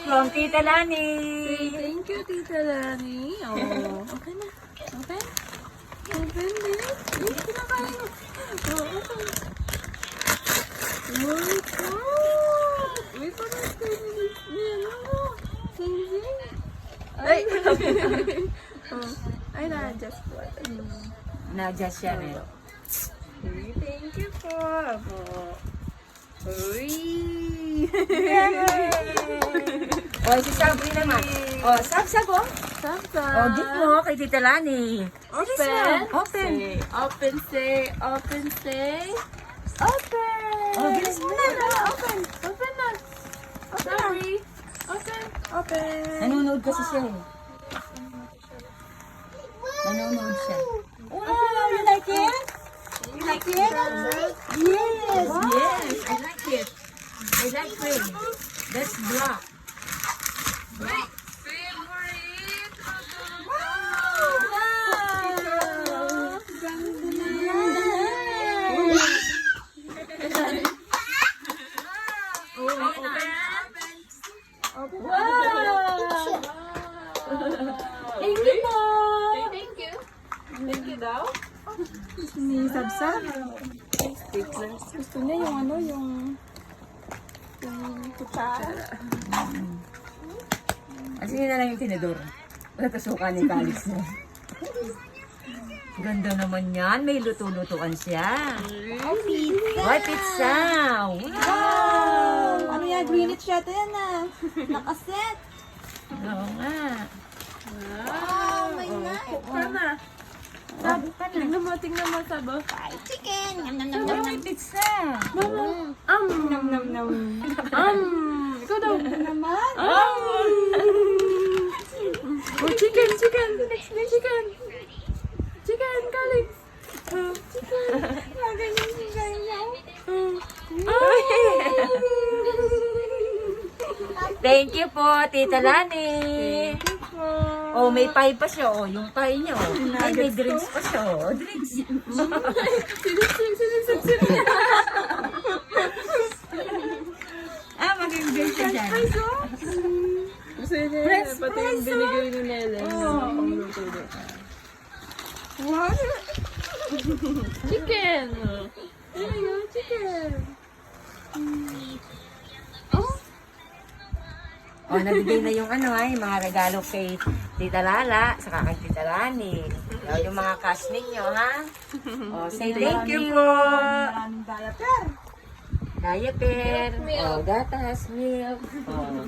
from Tita Lani. Thank you, Tita Lani. Oh, okay na. Open? Open din. Hindi kinakain mo. Oh, open. Oh my God! May parang yan ako. Sing-sing. Ay! Oh, ay, na-adjust po. Na-adjust siya eh. Uy, thank you po. Apo. Uy! O, si Sabri naman. O, Sab, oh. Sasa. O, gift mo kay Tita Lani. Open. Open. Say, open, say, open, say. Open. Oh, bilis mo na. Open. Open na. Sorry. Open. Open. Nanonood kasi siya eh. Nanonood siya. Wow, you like it? You like it? Yes. Yes, I like it. I like cream. That's black. Thank you po. Thank you. Thank you daw. Ni Sabsab. Gusto niya yung ano, yung kutsara. Kasi yun na lang yung tinidor. Natasukan ni Calix mo. Ganda naman yan. May luto-lutuan siya. White pizza. Wow! Ano yan? Greenwich yata yan ah. Nakaset. Oo nga. Oh my God. Sana. Sab, tingnan mo, Sabo. Fried chicken. Yum, yum, yum, Pero yum, may yum. pizza. Nam, nam, nam. Ikaw daw. Naman. Oh, chicken. Chicken, Calix. Chicken. Ganyan si ganyan. Thank you po, Tita Lani. Oh, may pie pa siya. Oh, yung pie niya. Oh. Ay, may drinks pa siya. Oh, drinks. Sinisig. Ah, magiging siya dyan. Gusto niya, pati yung binigay ni Nele. Pangluto niya. What? Chicken! There you go, chicken! Oh! Oh, nabigay na yung ano ay, mga regalo kay Tita Lala, saka kay Tita Lani. Oh, yung mga cash ninyo, ha? Oh, say thank you po. Ang dalaper. Diaper. Oh, gatas, milk. Oh.